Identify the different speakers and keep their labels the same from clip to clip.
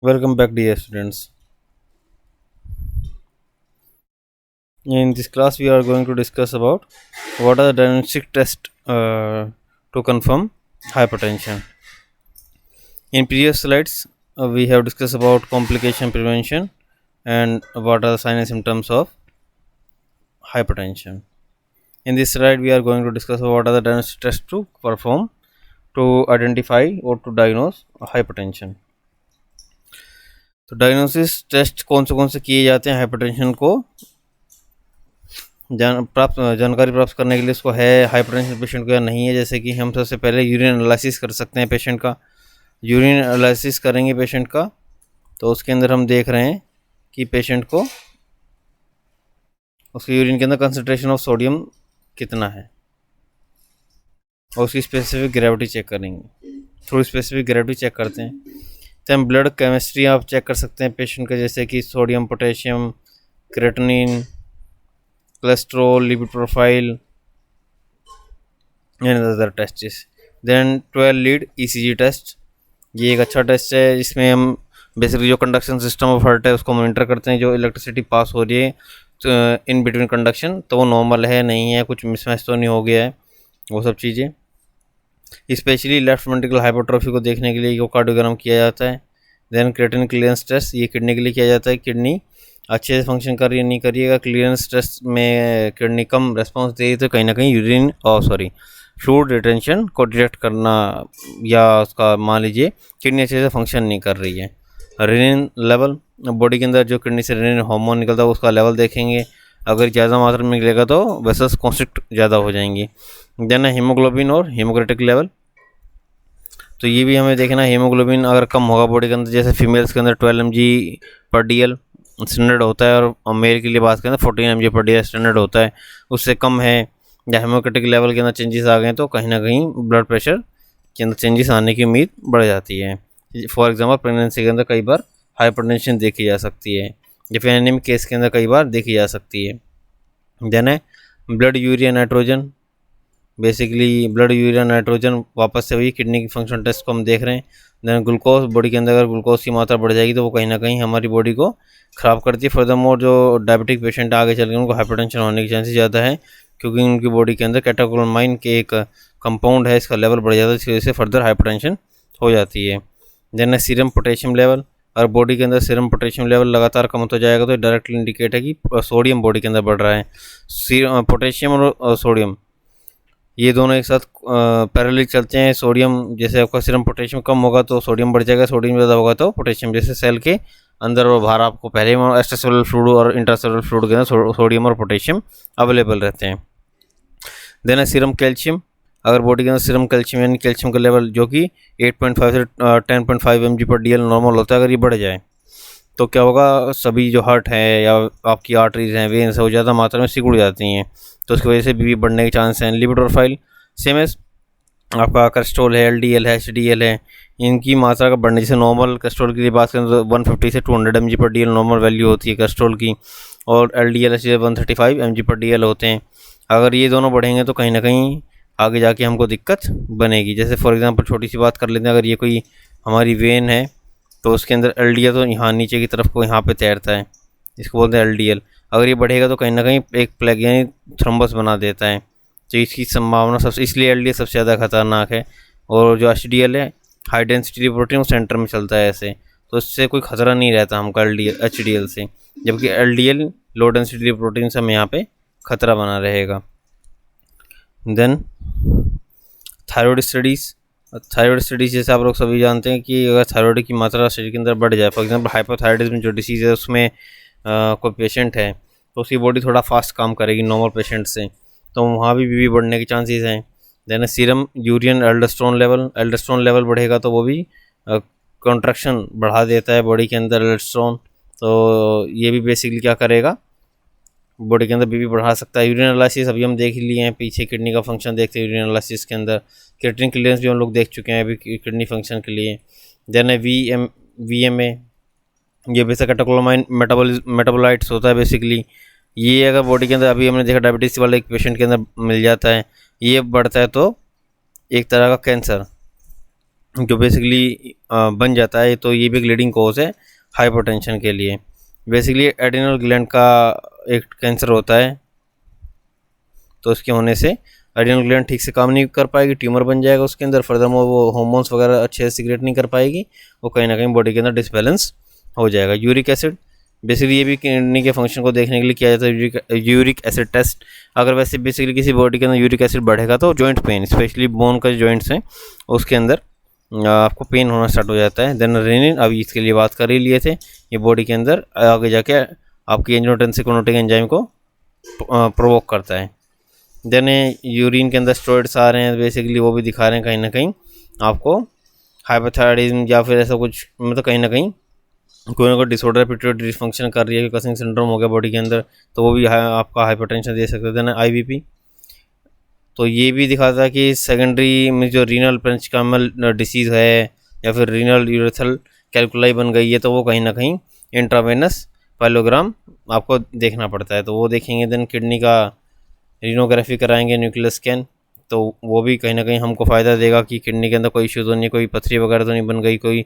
Speaker 1: Welcome back, dear students. In this class, we are going to discuss about what are the diagnostic tests to confirm hypertension. In previous slides, we have discussed about complication prevention and what are the signs and symptoms of hypertension. In this slide, we are going to discuss what are the diagnostic tests to perform to identify or to diagnose hypertension. तो diagnosis test कौन से किए जाते हैं hypertension को जानकारी प्राप्त करने के लिए उसको है हाइपरटेंशन पेशेंट को या नहीं है। जैसे कि हम सबसे पहले यूरिन एनालिसिस कर सकते हैं पेशेंट का। यूरिन एनालिसिस करेंगे पेशेंट का तो उसके अंदर हम देख रहे हैं कि पेशेंट को उसके यूरिन के अंदर कंसंट्रेशन ऑफ सोडियम कितना है और उसकी स्पेसिफिक ग्रेविटी चेक करेंगे। थोड़ी स्पेसिफिक ग्रेविटी चेक करते हैं। तो हम ब्लड केमिस्ट्री आप चेक कर सकते हैं पेशेंट का, जैसे कि sodium, potassium, creatinine, cholesterol, lipid profile and other tests. Then 12 lead ECG test, ये एक अच्छा टेस्ट है जिसमें हम बेसिकली जो कंडक्शन सिस्टम ऑफ हार्ट है उसको मॉनिटर करते हैं। जो इलेक्ट्रिसिटी पास हो रही है तो इन बिटवीन कंडक्शन तो वो नॉर्मल है नहीं है, कुछ मिसमैच तो नहीं हो गया है, वो सब चीज़ें। स्पेशली लेफ्ट वेंट्रिकल हाइपरट्रोफी को देखने के लिए इकोकार्डियोग्राम किया जाता है। देन क्रिएटिनिन क्लियरेंस टेस्ट, ये किडनी के लिए किया जाता है। किडनी अच्छे से फंक्शन कर रही है नहीं कर रही है। क्लियरेंस टेस्ट में किडनी कम रेस्पॉन्स दे रही है तो कहीं ना कहीं यूरिन फ्लूइड रिटेंशन को डिटेक्ट करना या उसका मान लीजिए किडनी अच्छे से फंक्शन नहीं कर रही है। रेनिन लेवल, बॉडी के अंदर जो किडनी से रेनिन हार्मोन निकलता है उसका लेवल देखेंगे। अगर ज़्यादा मात्रा में निकलेगा तो वेसल्स कॉन्स्ट्रिक्ट ज़्यादा हो जाएंगी। देन हीमोग्लोबिन और हीमोक्रेटिक लेवल, तो ये भी हमें देखना है। हीमोग्लोबिन अगर कम होगा बॉडी के अंदर, जैसे फीमेल्स के अंदर 12 mg/dl स्टैंडर्ड होता है और मेल के लिए बात करें तो 14 mg/dl स्टैंडर्ड होता है, उससे कम है या हेमोक्रेटिक लेवल के अंदर चेंजेस आ गए तो कहीं ना कहीं ब्लड प्रेशर के अंदर चेंजेस आने की उम्मीद बढ़ जाती है। फॉर एग्जांपल प्रेगनेंसी के अंदर कई बार हाइपरटेंशन देखी जा सकती है या फिर एनीमिक केस के अंदर कई बार देखी जा सकती है। देन है blood urea nitrogen, basically blood urea nitrogen वापस से वही किडनी की फंक्शन टेस्ट को हम देख रहे हैं। देन ग्लूकोज, बॉडी के अंदर अगर ग्लूकोज की मात्रा बढ़ जाएगी तो वो कहीं ना कहीं हमारी बॉडी को ख़राब करती है। फर्दरमोर जो डायबिटिक पेशेंट आगे चल के उनको हाइपरटेंशन होने की चांसेस ज़्यादा है क्योंकि उनकी बॉडी के अंदर कैटेकोलामाइन के एक कंपाउंड है, इसका लेवल बढ़ जाता है, इसकी वजह से फर्दर हाइपरटेंशन हो जाती है। देन है सीरम पोटेशियम लेवल, अगर बॉडी के अंदर सीरम पोटेशियम लेवल लगातार कम होता जाएगा तो डायरेक्टली इंडिकेट है कि सोडियम बॉडी के अंदर बढ़ रहा है। पोटेशियम और सोडियम ये दोनों एक साथ पैरेलल चलते हैं। सोडियम जैसे आपका सीरम पोटेशियम कम होगा तो सोडियम बढ़ जाएगा, सोडियम ज़्यादा होगा तो पोटेशियम। जैसे सेल के अंदर और बाहर आपको पहले ही एक्स्ट्रासेलुलर फ्लूइड और इंट्रासेलुलर फ्लूइड के अंदर सोडियम और पोटेशियम अवेलेबल रहते हैं। देन है सीरम कैल्शियम, अगर बॉडी के अंदर सीरम कैल्शियम यानी कैल्शियम का लेवल जो कि 8.5 से 10.5 mg/dl नॉर्मल होता है, अगर ये बढ़ जाए तो क्या होगा, सभी जो हार्ट है या आपकी आर्टरीज हैं, वेन्स है, वो ज़्यादा मात्रा में सिकुड़ जाती हैं तो उसकी वजह से बीपी बढ़ने के चांस हैं। लिपिड प्रोफाइल सेम एज आपका कोलेस्ट्रॉल है, एलडीएल है, एचडीएल है, इनकी मात्रा का बढ़ने, जैसे नॉर्मल कोलेस्ट्रॉल की बात करें तो 150 से 200 mg/dl नॉर्मल वैल्यू होती है कोलेस्ट्रॉल की, और एलडीएल एचडीएल 135 mg/dl होते हैं। अगर ये दोनों बढ़ेंगे तो कहीं ना कहीं आगे जाके हमको दिक्कत बनेगी। जैसे फॉर एग्जांपल छोटी सी बात कर लेते हैं, अगर ये कोई हमारी वेन है तो उसके अंदर एलडीएल तो यहाँ नीचे की तरफ को यहाँ पे तैरता है, इसको बोलते हैं एलडीएल। अगर ये बढ़ेगा तो कहीं ना कहीं एक प्लेग यानी थ्रोम्बस बना देता है, तो इसकी संभावना सबसे, इसलिए एलडीएल सबसे ज़्यादा खतरनाक है। और जो एचडीएल है हाई डेंसिटी प्रोटीन, वो सेंटर में चलता है ऐसे, तो इससे कोई खतरा नहीं रहता हमको एचडीएल से, जबकि एलडीएल लो डेंसिटी प्रोटीन से हमें यहाँ पे खतरा बना रहेगा। देन थायराइड स्टडीज़ जैसे आप लोग सभी जानते हैं कि अगर थायराइड की मात्रा शरीर के अंदर बढ़ जाए, फॉर एग्जांपल हाइपोथायराइडिज्म जो डिसीज़ है उसमें कोई पेशेंट है तो उसकी बॉडी थोड़ा फास्ट काम करेगी नॉर्मल पेशेंट से, तो वहाँ भी बीपी बढ़ने के चांसेस हैं। देन सीरम यूरियन एल्डोस्टेरोन लेवल बढ़ेगा तो वो भी कॉन्ट्रैक्शन बढ़ा देता है बॉडी के अंदर एल्डोस्टेरोन, तो ये भी बेसिकली क्या करेगा, बॉडी के अंदर बीपी बढ़ा सकता है। यूरिन एनालिसिस अभी हम देख ही लिए हैं, पीछे किडनी का फंक्शन देखते हैं यूरिन एनालिसिस के अंदर। क्रिएटिनिन क्लियरेंस भी हम लोग देख चुके हैं अभी किडनी फंक्शन के लिए। देन है वीएमए, ये बेसिक कैटेकोलामाइन मेटाबोलाइट्स होता है बेसिकली। ये अगर बॉडी के अंदर, अभी हमने देखा डायबिटीज़ वाले एक पेशेंट के अंदर मिल जाता है, ये बढ़ता है तो एक तरह का कैंसर जो बेसिकली बन जाता है, तो ये भी एक लीडिंग कॉज है हाइपरटेंशन के लिए। बेसिकली एड्रिनल ग्लैंड का एक कैंसर होता है, तो उसके होने से एड्रिनल ग्लैंड ठीक से काम नहीं कर पाएगी, ट्यूमर बन जाएगा उसके अंदर। फर्दरमोर वो हार्मोन्स वगैरह अच्छे से सीक्रेट नहीं कर पाएगी, वो कहीं ना कहीं बॉडी के अंदर डिसबैलेंस हो जाएगा। यूरिक एसिड, बेसिकली ये भी किडनी के फंक्शन को देखने के लिए किया जाता है यूरिक एसिड टेस्ट। अगर वैसे बेसिकली किसी बॉडी के अंदर यूरिक एसिड बढ़ेगा तो जॉइंट पेन, स्पेशली बोन का जो जॉइंट्स हैं उसके अंदर आपको पेन होना स्टार्ट हो जाता है। देन रेनिन, अभी इसके लिए बात कर ही लिए थे, ये बॉडी के अंदर आगे जाके आपकी एंजियोटेंसिन एंजाइम को प्रोवोक करता है। देन यूरिन के अंदर स्टेरॉइड्स आ रहे हैं, बेसिकली वो भी दिखा रहे हैं कहीं ना कहीं आपको हाइपोथायराइडिज्म या फिर ऐसा कुछ, मतलब कहीं ना कहीं कोई ना कोई डिसऑर्डर पिट्यूटरी डिसफंक्शन कर रही है, कसिंग सिंड्रोम हो गया बॉडी के अंदर, तो वो भी आपका हाइपरटेंशन दे सकते थे ना। आईबीपी, तो ये भी दिखाता है कि सेकेंडरी में जो रीनल पेरेंचिकमल डिसीज़ है या फिर रीनल यूरेथ्रल कैल्कुलाई बन गई है, तो वो कहीं ना कहीं इंट्रावेनस पाइलोग्राम आपको देखना पड़ता है, तो वो देखेंगे। देन किडनी का रीनोग्राफी कराएंगे, न्यूक्लियर स्कैन, तो वो भी कहीं ना कहीं हमको फ़ायदा देगा कि किडनी के अंदर कोई इशू तो नहीं, कोई पथरी वगैरह तो नहीं बन गई, कोई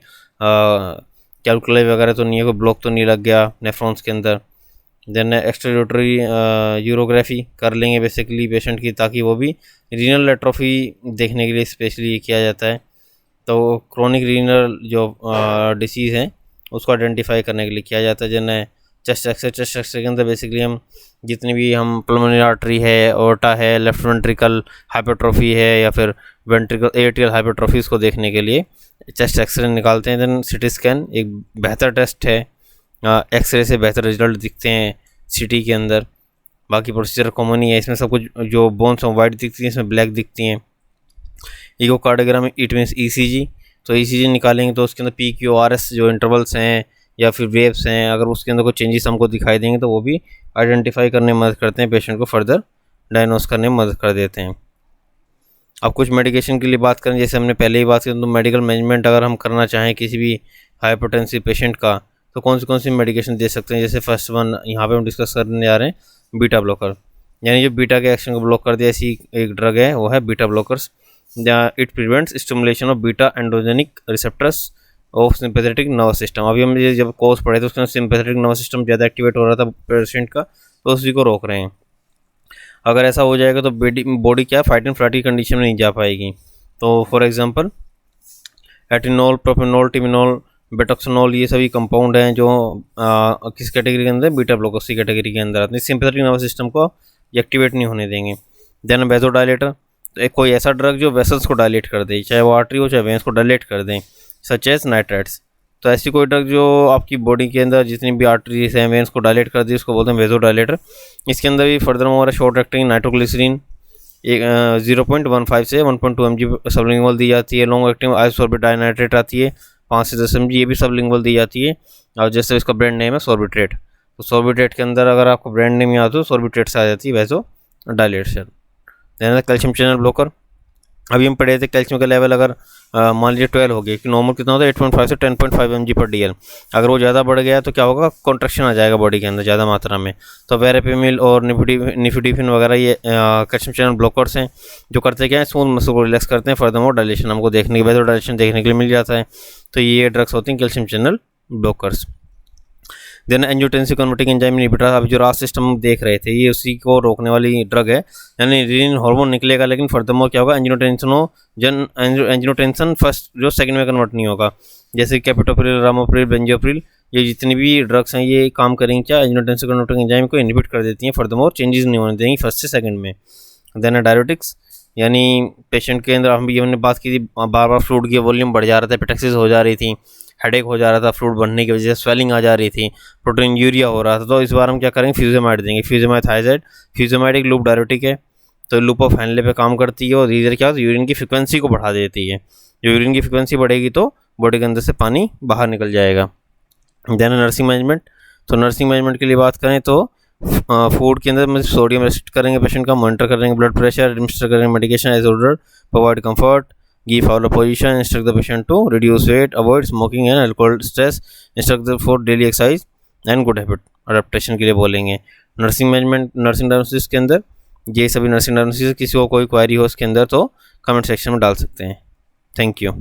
Speaker 1: कैलकुलाई वगैरह तो नहीं है, कोई ब्लॉक तो नहीं लग गया नेफ्रॉन्स के अंदर। देन एक्स्ट्रायूरेटरी यूरोग्राफी कर लेंगे बेसिकली पेशेंट की, ताकि वो भी रीनल एट्रोफी देखने के लिए स्पेशली किया जाता है। तो क्रोनिक रीनल जो डिसीज़ है उसको आइडेंटिफाई करने के लिए किया जाता है। जिन्हें चेस्ट एक्सरे के अंदर बेसिकली हम जितनी भी हम पल्मोनरी आर्टरी है, ओर्टा है, लेफ्ट वेंट्रिकल हाइपरट्रोफी है या फिर वेंट्रिकल एट्रियल हाइपरट्रोफी, इसको देखने के लिए चेस्ट एक्सरे निकालते हैं। देन सिटी स्कैन एक बेहतर टेस्ट है, एक्सरे से बेहतर रिजल्ट दिखते हैं सिटी के अंदर। बाकी प्रोसीजर कॉमन ही है, इसमें सब कुछ जो बोन्स हैं वाइट दिखती हैं, इसमें ब्लैक दिखती हैं। इकोकार्डियोग्राम, इट मीन्स ईसीजी, तो ईसीजी निकालेंगे तो उसके अंदर PQRS जो इंटरवल्स हैं या फिर वेव्स हैं, अगर उसके अंदर कोई चेंजेस हमको दिखाई देंगे तो वो भी आइडेंटिफाई करने में मदद करते हैं, पेशेंट को फर्दर डायग्नोस करने में मदद कर देते हैं। अब कुछ मेडिकेशन के लिए बात करें, जैसे हमने पहले ही बात की, तो मेडिकल मैनेजमेंट अगर हम करना चाहें किसी भी हाइपरटेंसिव पेशेंट का, तो कौन सी मेडिकेशन दे सकते हैं। जैसे फर्स्ट वन यहाँ पे हम डिस्कस करने जा रहे हैं बीटा ब्लॉकर, यानी जो बीटा के एक्शन को ब्लॉक कर दिया, ऐसी एक ड्रग है, वो है beta blockers. It prevents stimulation of beta endogenic receptors of sympathetic nervous system. अभी हम ये जब कोर्स पढ़े तो उसके अंदर सिंपैथेटिक नर्वस सिस्टम ज़्यादा एक्टिवेट हो रहा था पेशेंट का, तो उसी को रोक रहे हैं। अगर ऐसा हो जाएगा तो बॉडी क्या फाइट एंड फ्लाइट की कंडीशन में नहीं जा पाएगी। तो फॉर एग्जांपल एटिनॉल, प्रोपेनॉल, टिमिनॉल, बेटोक्सोनॉल, ये सभी कंपाउंड हैं जो किस कैटेगरी के अंदर, बीटा ब्लॉकर्स की कैटेगरी के अंदर आते हैं। सिंपैथेटिक नर्वस सिस्टम को एक्टिवेट नहीं होने देंगे। देन वेज़ोडायलेटर, तो एक कोई ऐसा ड्रग जो वेसल्स को डायलेट कर दे, चाहे वो आर्टरी हो चाहे वेंस को डायलेट कर दें, सच एज नाइट्राइट्स। तो ऐसी कोई ड्रग जो आपकी बॉडी के अंदर जितनी भी आर्टरीज हैं वेंस को डायलेट कर दी, उसको बोलते हैं वेज़ोडायलेटर। इसके अंदर भी further more short acting nitroglycerin 0.15 से 1.2 mg सबलिंगुअल दी जाती है। लॉन्ग एक्टिंग आइसोर्बिडाइनाइट्रेट आती है 5 से 10 mg, ये भी सबलिंगुअल दी जाती है। और जैसे इसका ब्रांड नेम है सॉर्बिट्रेट, तो सॉर्बिट्रेट के अंदर अगर आपको ब्रांड नेम याद हो सॉर्बिट्रेट से आ जाती है वेज़ोडायलेटर। देन कैल्शियम चैनल ब्लॉकर, अभी हम पढ़े थे कैल्शियम का लेवल अगर मान लीजिए 12 हो गया, कि नॉर्मल कितना होता है 8.5 से 10.5 mg/dl। अगर वो ज़्यादा बढ़ गया तो क्या होगा, कॉन्ट्रैक्शन आ जाएगा बॉडी के अंदर ज़्यादा मात्रा में। तो वेरेपिमिल और निफिडिफिन वगैरह ये कैल्शियम चैनल ब्लॉकर्स हैं, जो करते क्या है, स्मूथ मसल को रिलैक्स करते हैं। फर्दरमोर डायलेशन हमको देखने के बाद डायलेशन देखने के लिए मिल जाता है। तो ये ड्रग्स होती हैं calcium channel blockers. Then angiotensin converting enzyme inhibitor, अभी जो रास सिस्टम देख रहे थे, ये उसी को रोकने वाली ड्रग है, यानी रीनिन हार्मोन निकलेगा, लेकिन फर्दरमोर क्या होगा, एंजियोटेंसिन फर्स्ट जो सेकंड में कन्वर्ट नहीं होगा। जैसे कैपिटोप्रिल, रामोप्रिल, बेंजोप्रिल, ये जितनी भी ड्रग्स हैं ये काम करेंगी क्या, एंजियोटेंसिन कन्वर्टिंग एंजाइम को इनहिबिट कर देती हैं, फर्दरमोर चेंजेस नहीं होने देंगी फर्स्ट से सेकंड में। देन डायरेटिक्स, यानी पेशेंट के अंदर हमने बात की थी, बार बार फ्लूइड की वॉल्यूम बढ़ जा रहा था, पेटेक्सिस हो जा रही थी, हेडेक हो जा रहा था, फ्लूइड बढ़ने की वजह से स्वेलिंग आ जा रही थी, प्रोटीन यूरिया हो रहा था। तो इस बार हम क्या करेंगे, फ्यूजेमाइड देंगे, फ्यूजेमाइड थायजाइड। फ्यूजेमाइड एक लूप डायरेटिक है, तो लूप ऑफ हैनले पे काम करती है और इधर क्या होता है, यूरिन की फ्रिक्वेंसी को बढ़ा देती है। जो यूरिन की फ्रिक्वेंसी बढ़ेगी तो बॉडी के अंदर से पानी बाहर निकल जाएगा। देन नर्सिंग मैनेजमेंट, तो नर्सिंग मैनेजमेंट के लिए बात करें तो फूड के अंदर सोडियम रेस्ट्रिक्ट करेंगे पेशेंट का, मॉनिटर करेंगे ब्लड प्रेशर, एडमिनिस्टर करेंगे medication as ordered, provide comfort, give follow position, instruct the patient to reduce weight, avoid smoking and alcohol, stress, instruct the for daily exercise and good habit adaptation के लिए बोलेंगे। Nursing management, nursing diagnosis के अंदर ये सभी nursing diagnosis, किसी को कोई क्वेरी हो उसके अंदर तो कमेंट सेक्शन में डाल सकते हैं। Thank you.